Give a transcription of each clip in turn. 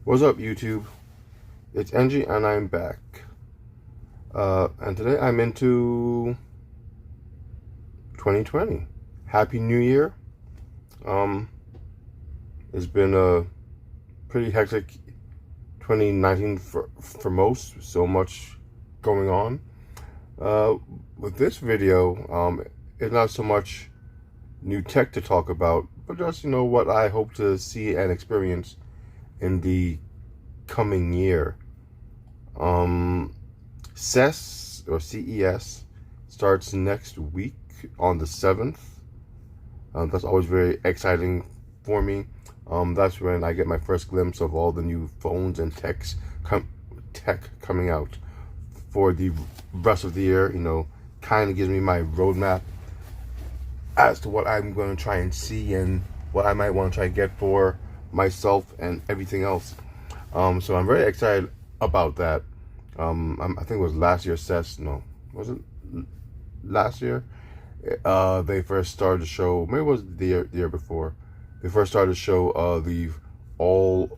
What's up, YouTube? It's Angie, and I'm back. And today I'm into 2020. Happy New Year. Um, it's been a pretty hectic 2019 for most. So much going on. With this video, it's not so much new tech to talk about, but just what I hope to see and experience in the coming year. CES or CES starts next week on the 7th. That's always very exciting for me. That's when I get my first glimpse of all the new phones and tech coming out for the rest of the year. Kind of gives me my roadmap as to what I'm going to try and see and what I might want to try to get for myself and everything else. So I'm very excited about that. I think it was last year's CES. No, was it last year? They first started to show. Maybe it was the year before. They first started to show the all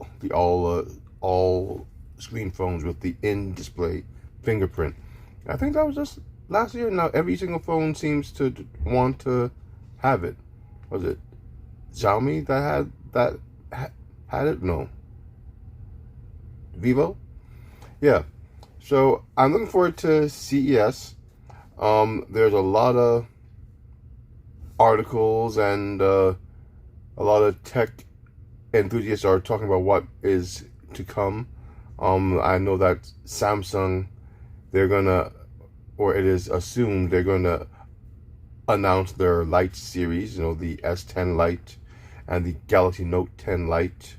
screen phones with the in-display fingerprint. I think that was just last year. Now every single phone seems to want to have it. Was it Xiaomi that had it? No. Vivo? Yeah. So I'm looking forward to CES. There's a lot of articles and a lot of tech enthusiasts are talking about what is to come. I know that Samsung, they're gonna, or it is assumed they're gonna announce their Lite series. The S10 Lite and the Galaxy Note 10 Lite.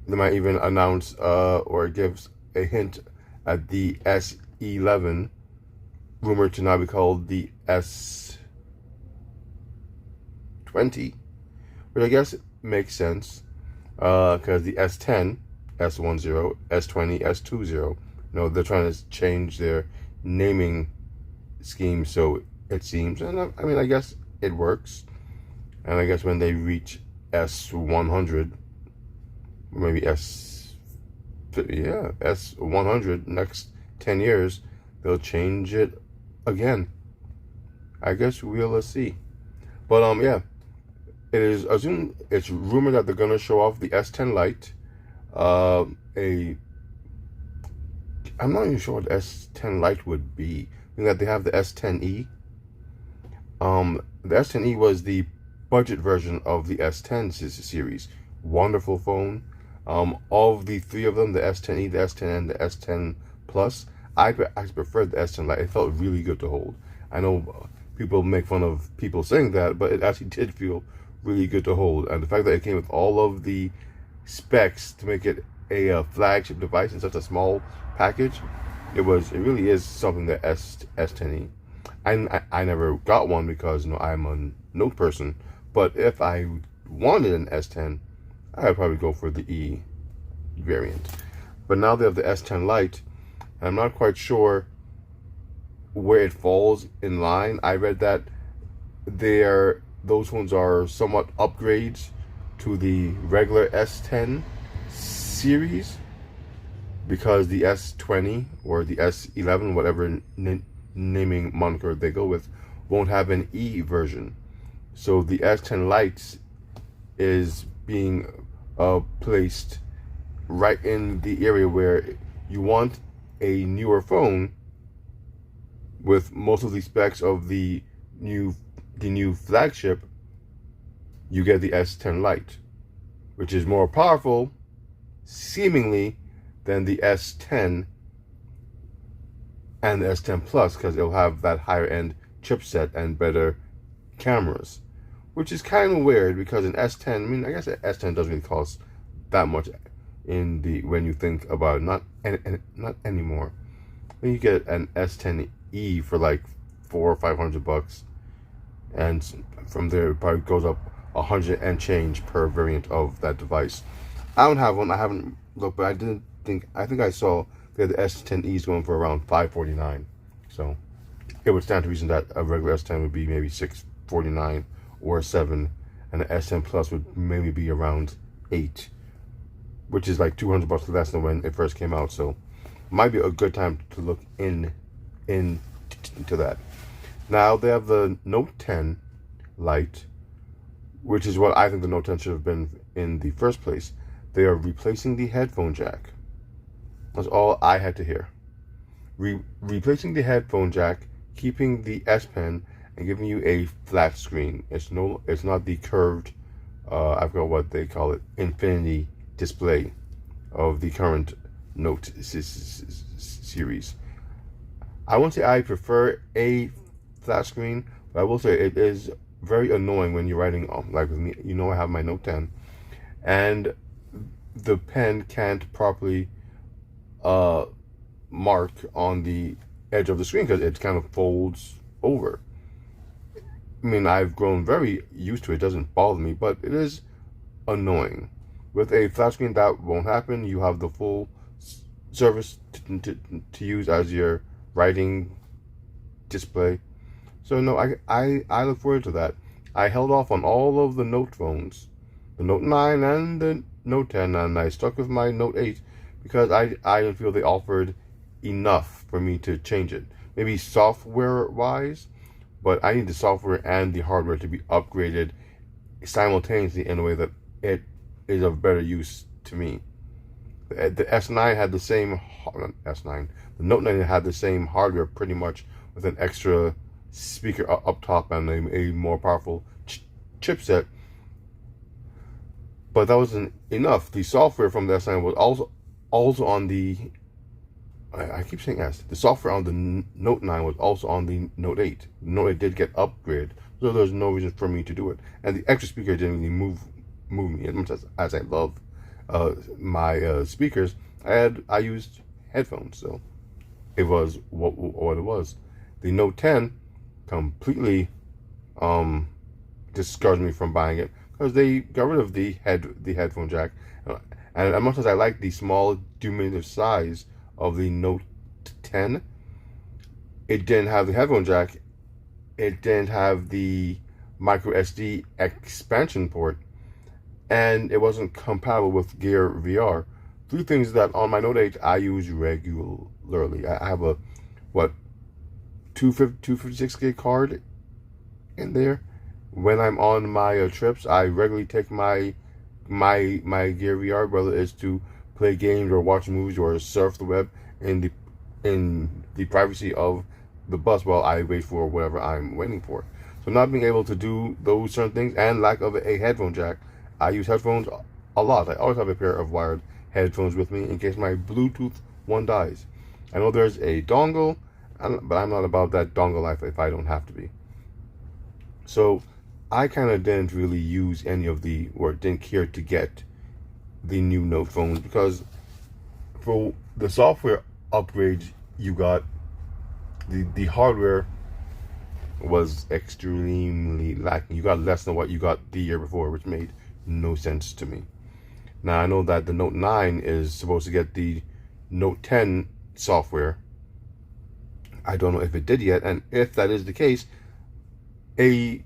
They might even announce or gives a hint at the S11, rumored to now be called the S20, which I guess makes sense because the S10, S10, S20, S20, they're trying to change their naming scheme, so it seems, and I mean, I guess it works. And I guess when they reach S100, maybe S100 next 10 years, they'll change it again. I guess we'll see. But yeah, it's rumored that they're gonna show off the S10 Lite. I'm not even sure what the S10 Lite would be. I think that they have the S10e. The S10e was the budget version of the S10 series. Wonderful phone. Of the three of them, the S10e, the S10, and the S10 Plus, I actually preferred the S10 Lite. It felt really good to hold. I know people make fun of people saying that, but it actually did feel really good to hold. And the fact that it came with all of the specs to make it a flagship device in such a small package, it really is something that S10e. I never got one because I'm a Note person, but if I wanted an S10, I would probably go for the E variant. But now they have the S10 Lite, and I'm not quite sure where it falls in line. I read that those ones are somewhat upgrades to the regular S10 series, because the S20 or the S11, whatever naming moniker they go with, won't have an E version. So the S10 Lite is being placed right in the area where you want a newer phone with most of the specs of the new flagship. You get the S10 Lite, which is more powerful, seemingly, than the S10 and the S10 Plus, because it'll have that higher end chipset and better cameras, which is kind of weird because an S10, I mean, I guess an S10 doesn't really cost that much when you think about it, not anymore. When you get an S10e for like $400 or $500, and from there it probably goes up 100 and change per variant of that device. I don't have one. I haven't looked, but I think I saw that the S10e is going for around $549. So it would stand to reason that a regular S10 would be maybe $649 or $7, and the S10 Plus would maybe be around $8. which is like $200 less than when it first came out. So might be a good time to look into that. Now they have the Note 10 Lite, which is what I think the Note 10 should have been in the first place. They are replacing the headphone jack. That's all I had to hear. Replacing the headphone jack, keeping the S Pen, and giving you a flat screen. It's not the curved, I forgot what they call it, infinity display of the current Note series. I won't say I prefer a flat screen, but I will say it is very annoying when you're writing, like with me, you know, I have my Note 10, and the pen can't properly mark on the edge of the screen because it kind of folds over. I mean, I've grown very used to it. It doesn't bother me, but it is annoying. With a flat screen, that won't happen. You have the full surface to use as your writing display. So no, I look forward to that. I held off on all of the Note phones, the Note 9 and the Note 10, and I stuck with my Note 8 because I didn't feel they offered enough for me to change it. Maybe software-wise, but I need the software and the hardware to be upgraded simultaneously in a way that it is of better use to me. The S9 had the same, the Note 9 had the same hardware pretty much, with an extra speaker up top and a more powerful chipset. But that wasn't enough. The software from the S9 was also on the, I keep saying S. The software on the Note 9 was also on the Note 8. The Note 8 did get upgraded, so there's no reason for me to do it. And the extra speaker didn't really move me as much as I love my speakers. I used headphones, so it was what it was. The Note 10 completely discouraged me from buying it because they got rid of the headphone jack. And as much as I like the small diminutive size of the Note 10, it didn't have the headphone jack. It didn't have the micro SD expansion port, and it wasn't compatible with Gear VR. Three things that on my Note 8 I use regularly. I have a 256 gig card in there. When I'm on my trips, I regularly take my Gear VR, whether it's to play games or watch movies or surf the web in the privacy of the bus while I wait for whatever I'm waiting for. So not being able to do those certain things and lack of a headphone jack, I use headphones a lot. I always have a pair of wired headphones with me in case my Bluetooth one dies. I know there's a dongle, but I'm not about that dongle life if I don't have to be. So I kind of didn't really use any of or didn't care to get the new Note phones because for the software upgrades you got, the hardware was extremely lacking. You got less than what you got the year before, which made no sense to me. Now I know that the Note 9 is supposed to get the Note 10 software. I don't know if it did yet, and if that is the case, a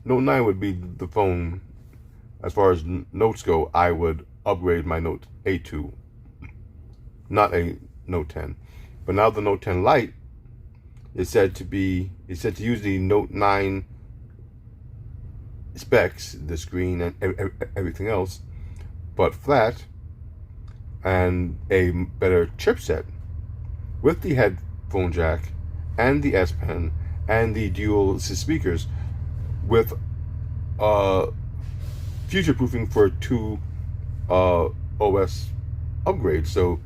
Note 9 would be the phone, as far as notes go, I would upgrade my Note 8 to, not a Note 10. But now the Note 10 Lite is said to use the Note 9 specs, the screen and everything else, but flat, and a better chipset with the headphone jack and the S Pen and the dual speakers, with future proofing for 2 OS upgrades. So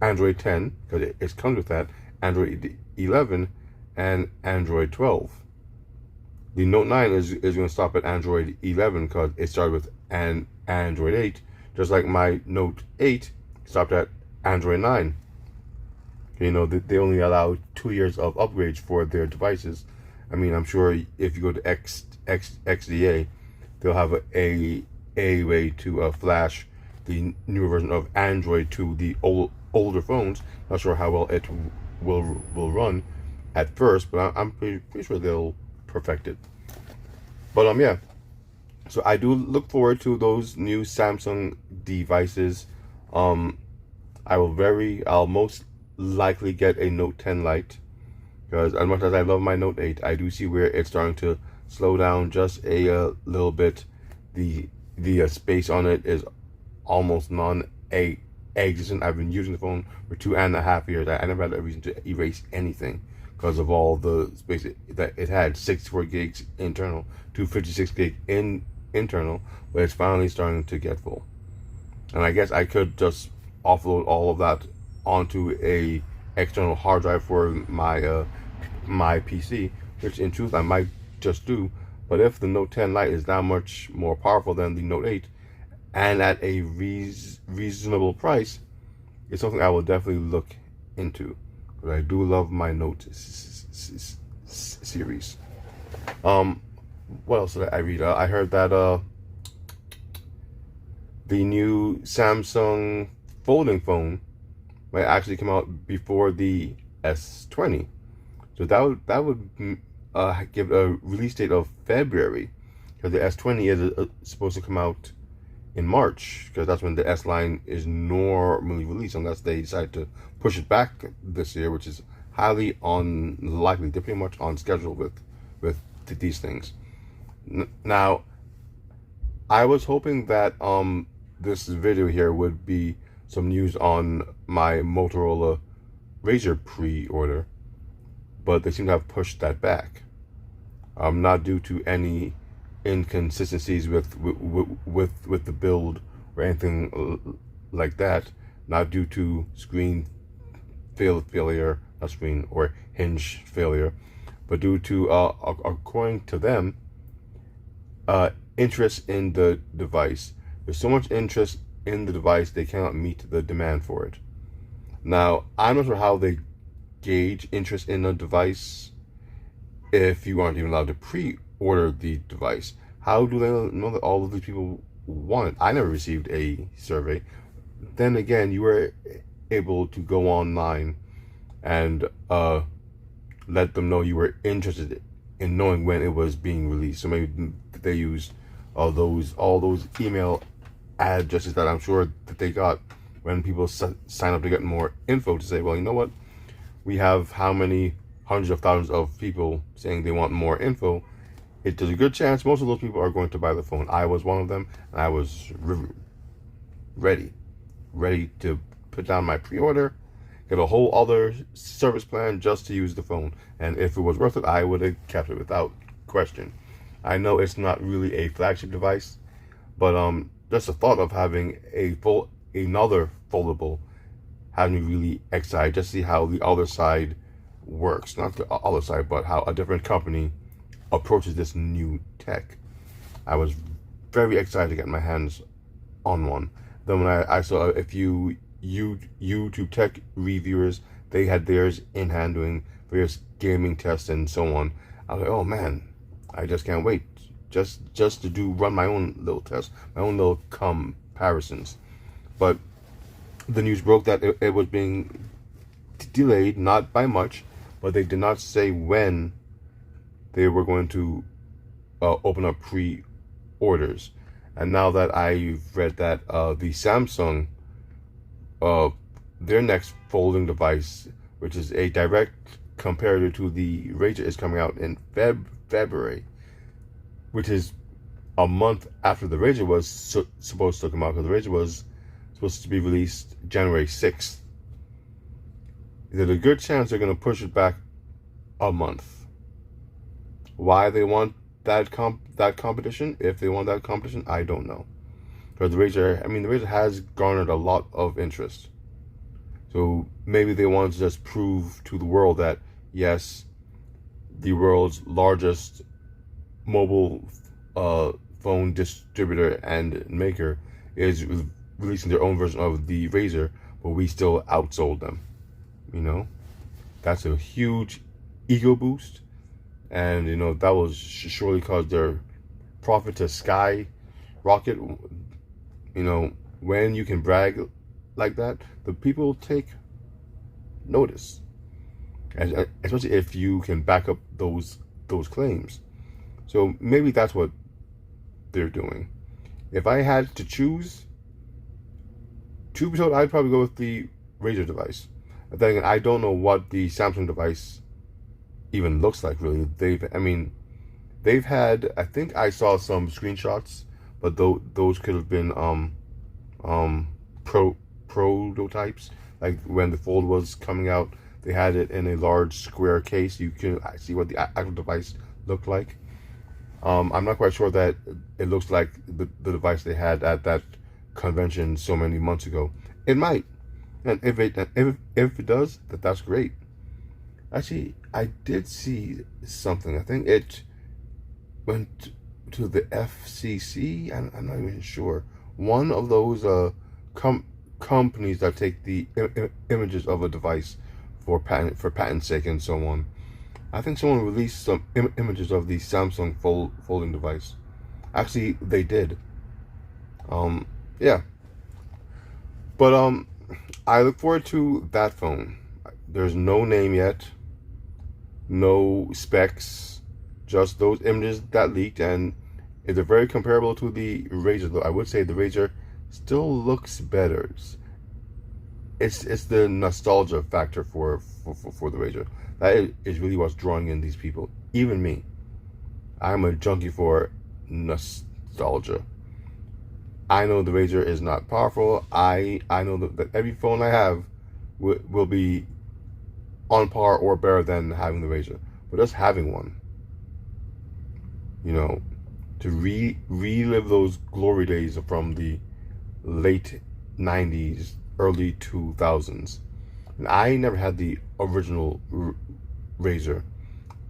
Android 10, because it comes with that, Android 11, and Android 12. The Note 9 is going to stop at Android 11 because it started with an Android 8, just like my Note 8 stopped at Android 9. You know, they only allow 2 years of upgrades for their devices. I mean, I'm sure if you go to XDA, they'll have a way to flash the newer version of Android to the older phones. Not sure how well it will run at first, but I'm pretty sure they'll perfect it. But yeah, So I do look forward to those new Samsung devices. Um, I'll most likely get a Note 10 Lite, because as much as I love my Note 8, I do see where it's starting to slow down just a little bit. The space on it is almost non-existent. I've been using the phone for 2.5 years. I never had a reason to erase anything because of all the space that it had. 64 gigs internal, 256 gig internal, but it's finally starting to get full. And I guess I could just offload all of that onto a external hard drive for my PC, which in truth I might just do. But if the Note 10 Lite is that much more powerful than the Note 8 and at a reasonable price, it's something I will definitely look into, because I do love my Note series. What else did I read? I heard that the new Samsung folding phone might actually come out before the S20. So that would give a release date of February, because the S20 is supposed to come out in March, because that's when the S line is normally released, unless they decide to push it back this year, which is highly unlikely. They're pretty much on schedule with these things. Now, I was hoping that this video here would be some news on my Motorola Razr pre-order, but they seem to have pushed that back. Not due to any inconsistencies with the build or anything like that. Not due to screen failure, not screen or hinge failure, but due to according to them, interest in the device. There's so much interest in the device, they cannot meet the demand for it. Now, I'm not sure how they gauge interest in a device if you aren't even allowed to pre-order the device. How do they know that all of these people want it? I never received a survey. Then again, you were able to go online and let them know you were interested in knowing when it was being released. So maybe they used all those email addresses that I'm sure that they got when people sign up to get more info, to say, well, you know what, we have how many hundreds of thousands of people saying they want more info. There's a good chance most of those people are going to buy the phone. I was one of them, and I was ready to put down my pre-order, get a whole other service plan just to use the phone. And if it was worth it, I would have kept it without question. I know it's not really a flagship device, but just the thought of having another foldable had me really excited, just to see how the other side works. Not the other side, but how a different company approaches this new tech. I was very excited to get my hands on one. Then when I saw a few YouTube tech reviewers, they had theirs in hand doing various gaming tests and so on. I was like, oh man, I just can't wait just to run my own little tests, my own little comparisons. But the news broke that it was being delayed, not by much, but they did not say when they were going to open up pre-orders. And now that I've read that the Samsung, their next folding device, which is a direct comparator to the Razr, is coming out in February, which is a month after the Razr was supposed to come out, because the Razr was supposed to be released January 6th. There's a good chance they're going to push it back a month. Why they want that competition, if they want that competition, I don't know. Because the Razr has garnered a lot of interest. So maybe they want to just prove to the world that, yes, the world's largest mobile phone distributor and maker is releasing their own version of the Razr, but we still outsold them. You know, that's a huge ego boost, and you know that will surely cause their profit to skyrocket. You know, when you can brag like that, the people take notice, and especially if you can back up those claims. So maybe that's what they're doing. If I had to choose, truth be told, I'd probably go with the Razer device. But then again, I don't know what the Samsung device even looks like, really. They've had, I think I saw some screenshots, but those could have been prototypes. Like when the Fold was coming out, they had it in a large square case. You can see what the actual device looked like. I'm not quite sure that it looks like the device they had at that convention so many months ago. It might, and if it does, that's great. Actually, I did see something. I think it went to the FCC. I'm not even sure. One of those companies that take the images of a device for patent sake and so on. I think someone released some images of the Samsung folding device. Actually, they did. Yeah. But I look forward to that phone. There's no name yet, no specs, just those images that leaked, and they're very comparable to the Razer. Though I would say the Razer still looks better. It's the nostalgia factor for the Razer. That is really what's drawing in these people. Even me. I'm a junkie for nostalgia. I know the Razer is not powerful. I know that every phone I have will be on par or better than having the Razer. But just having one, you know, to relive those glory days from the late 90s, early 2000s. And I never had the original Razer.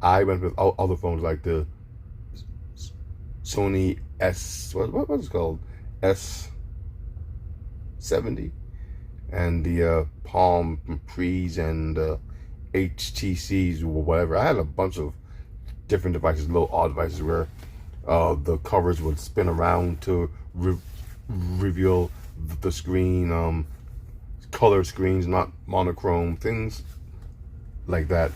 I went with other phones like the Sony what's it called? S70 and the Palm Pre's and HTCs or whatever. I had a bunch of different devices, little odd devices where the covers would spin around to reveal the screen, color screens, not monochrome, things like that.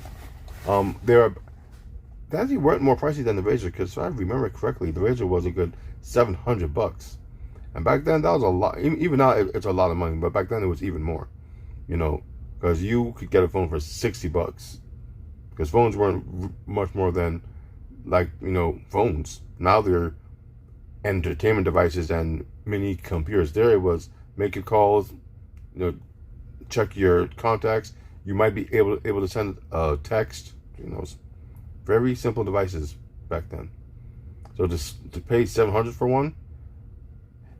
They actually weren't more pricey than the Razer, because if I remember correctly, the Razer was a good $700. And back then, that was a lot. Even now, it's a lot of money, but back then it was even more, you know, because you could get a phone for $60. Because phones weren't much more than, like, you know, phones. Now they're entertainment devices and mini computers. There it was, make your calls, you know, check your contacts. You might be able to send a text. You know, very simple devices back then. So just to pay $700 for one,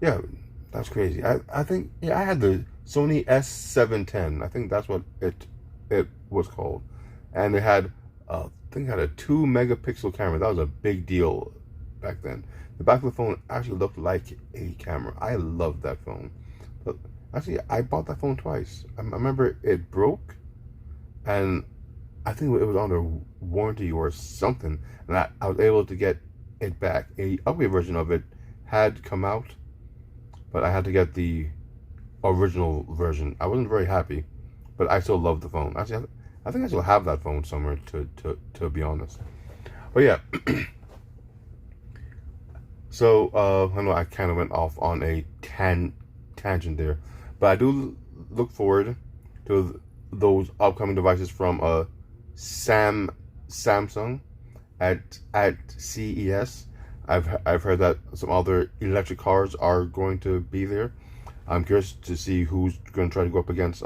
yeah, that's crazy. I think, yeah, I had the Sony S710. I think that's what it was called, and it had I think it had a 2-megapixel camera. That was a big deal back then. The back of the phone actually looked like a camera. I loved that phone. But actually, I bought that phone twice. I remember it broke, and I think it was under warranty or something, and I was able to get it back. A upgrade version of it had come out, but I had to get the original version. I wasn't very happy, but I still love the phone. Actually, I think I still have that phone somewhere, to be honest. But yeah. So I know I kind of went off on a tangent there, but I do look forward to those upcoming devices from Samsung at CES. I've heard that some other electric cars are going to be there. I'm curious to see who's going to try to go up against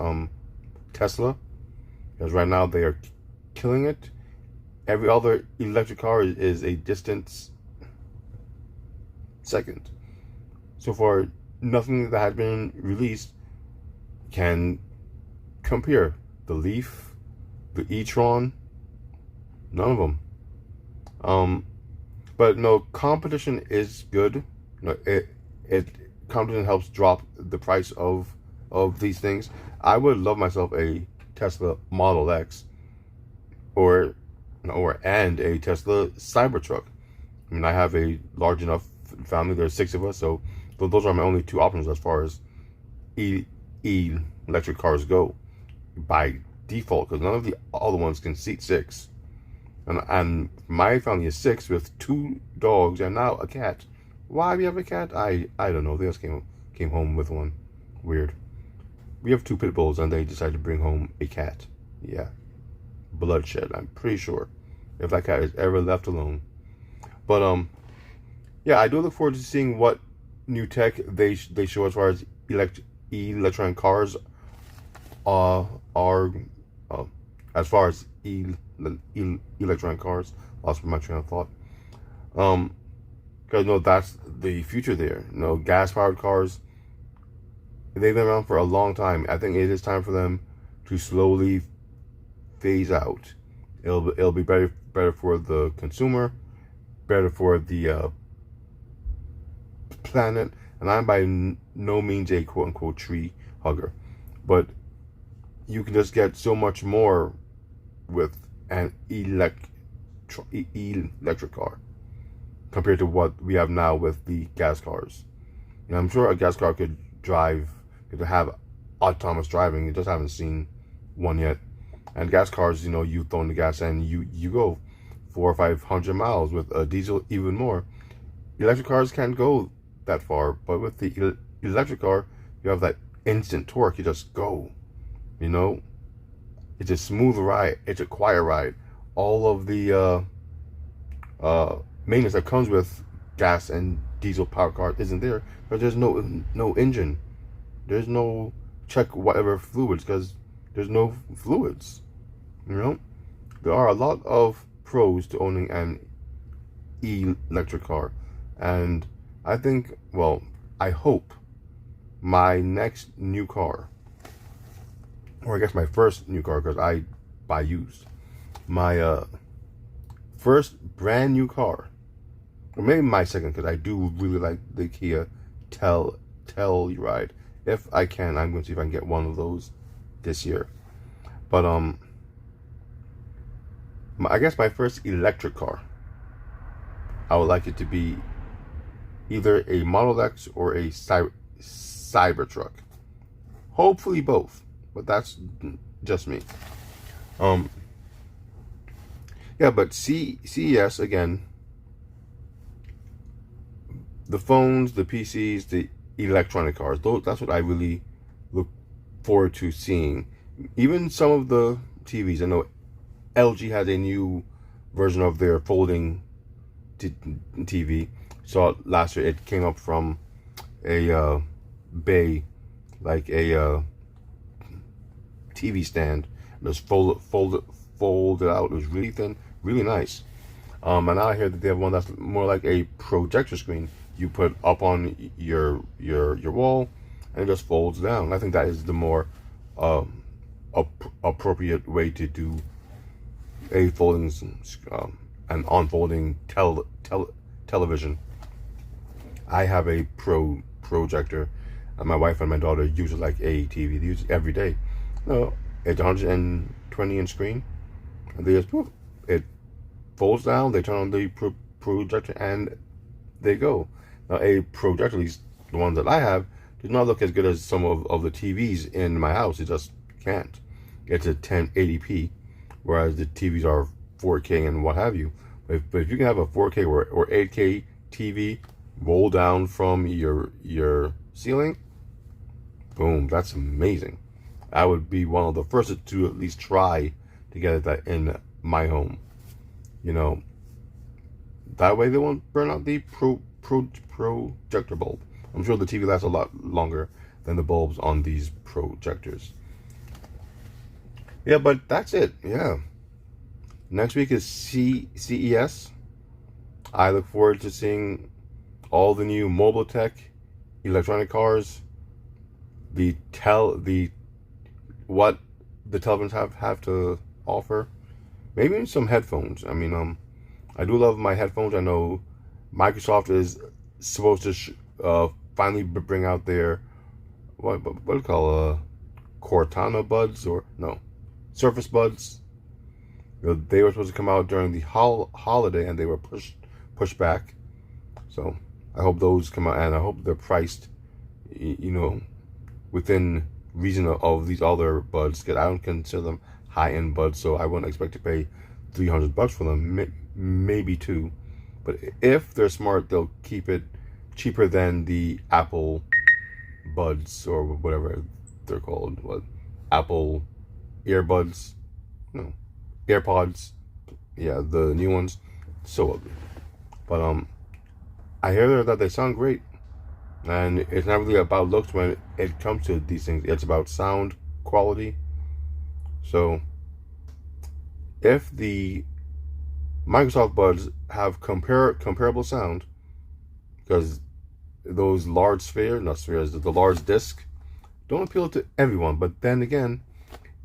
Tesla, because right now they are killing it. Every other electric car is a distance second. So far, nothing that has been released can compare. The Leaf, the e-tron, none of them. But no, competition is good. You know, competition helps drop the price of these things. I would love myself a Tesla Model X, or a Tesla Cybertruck. I mean, I have a large enough family. There's 6 of us, so those are my only 2 options as far as electric cars go by default, because none of the other ones can seat 6. And my family is 6 with 2 dogs and now a cat. Why we have a cat? I don't know. They just came home with one. Weird. We have 2 pit bulls, and they decided to bring home a cat. Yeah, bloodshed. I'm pretty sure if that cat is ever left alone. But yeah, I do look forward to seeing what new tech they show as far as electronic cars are as far as electronic cars. Lost my train of thought. Because no, that's the future there. No, gas powered cars. They've been around for a long time. I think it is time for them to slowly phase out. It'll be better for the consumer, better for the planet. And I'm by no means a quote unquote tree hugger, but you can just get so much more with an electric car compared to what we have now with the gas cars. You know, I'm sure a gas car could have autonomous driving. You just haven't seen one yet. And gas cars, you know, you throw in the gas and you go 400 or 500 miles. With a diesel, even more. Electric cars can't go that far, but with the electric car, you have that instant torque. You just go. You know, it's a smooth ride. It's a quiet ride. All of the maintenance that comes with gas and diesel power cars isn't there, because there's no engine. There's no check whatever fluids, because there's no fluids. You know, there are a lot of pros to owning an electric car, and I think, well, I hope my next new car, or I guess my first new car, because I buy used, my first brand new car, or maybe my second, because I do really like the Kia Telluride. If I can, I'm going to see if I can get one of those this year. But I guess my first electric car, I would like it to be either a Model X or a Cybertruck. Hopefully both, but that's just me. Yeah, but CES again. The phones, the PCs, the electronic cars. That's what I really look forward to seeing. Even some of the TVs. I know LG has a new version of their folding TV. Saw it last year. It came up from a bay, like a TV stand. It was folded out. It was really thin, really nice. And now I hear that they have one that's more like a projector screen. You put up on your wall, and it just folds down. I think that is the more appropriate way to do a folding and unfolding television. I have a projector, and my wife and my daughter use it like a TV. They use it every day. No, it's 120-inch screen, and they just it folds down. They turn on the projector, and they go. Now, a projector, at least the ones that I have, does not look as good as some of the TVs in my house. It just can't. It's a 1080p, whereas the TVs are 4K and what have you. But if you can have a 4K or 8K TV roll down from your ceiling, boom, that's amazing. I would be one of the first to at least try to get that in my home. You know, that way they won't burn out the projector bulb. I'm sure the TV lasts a lot longer than the bulbs on these projectors. Yeah, but that's it. Yeah. Next week is CES. I look forward to seeing all the new mobile tech, electronic cars, what the televisions have to offer. Maybe some headphones. I mean, I do love my headphones. I know Microsoft is supposed to finally bring out their what do you call Cortana buds, or no, Surface buds. You know, they were supposed to come out during the holiday, and they were pushed back. So I hope those come out, and I hope they're priced, you know, within reason of these other buds, because I don't consider them high-end buds, so I wouldn't expect to pay $300 for them, maybe $200. But if they're smart, they'll keep it cheaper than the Apple Buds or whatever they're called. What? Apple earbuds? No, AirPods. Yeah, the new ones. So ugly. But I hear that they sound great, and it's not really about looks when it comes to these things. It's about sound quality. So if the Microsoft Buds have comparable sound, because those large spheres, not spheres, the large disc, don't appeal to everyone. But then again,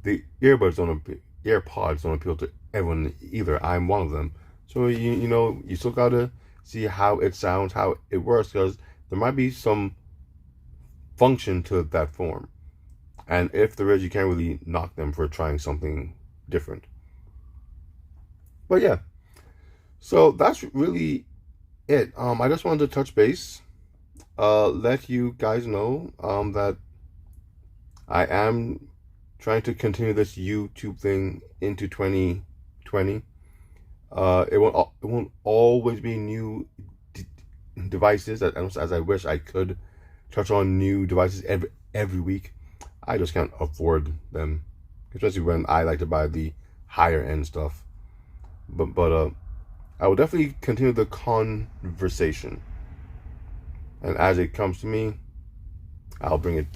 the AirPods don't appeal to everyone either. I'm one of them. So you know, you still gotta see how it sounds, how it works, because there might be some function to that form. And if there is, you can't really knock them for trying something different. But yeah, so that's really it. I just wanted to touch base, let you guys know that I am trying to continue this YouTube thing into 2020. It won't always be new devices, as I wish I could touch on new devices every week. I just can't afford them, especially when I like to buy the higher end stuff. But I will definitely continue the conversation, and as it comes to me, I'll bring it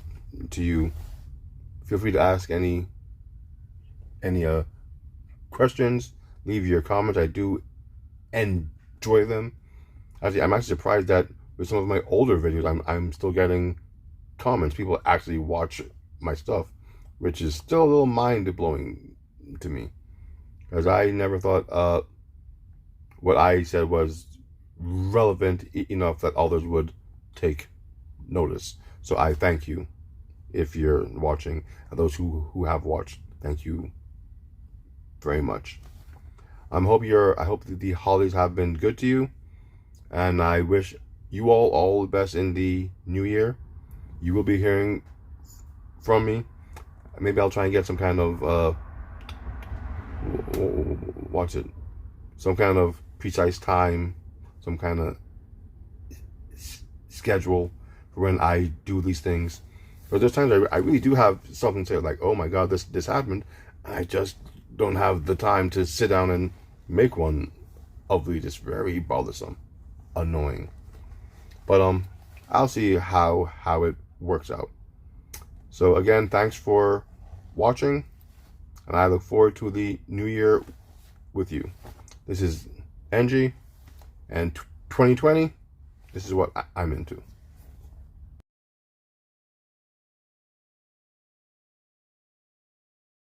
to you. Feel free to ask any questions. Leave your comments. I do enjoy them. Actually, I'm actually surprised that with some of my older videos, I'm still getting comments. People actually watch my stuff, which is still a little mind-blowing to me, because I never thought what I said was relevant enough that others would take notice. So I thank you if you're watching, and those who have watched. Thank you very much. I hope that the holidays have been good to you, and I wish you all the best in the new year. You will be hearing from me. Maybe I'll try and get some kind of some kind of precise time, some kind of schedule for when I do these things. But there's times I really do have something to say, like, oh my God, this happened. I just don't have the time to sit down and make one of these. It's very bothersome, annoying. But I'll see how it works out. So again, thanks for watching, and I look forward to the new year with you. This is NG, and 2020, this is what I'm into.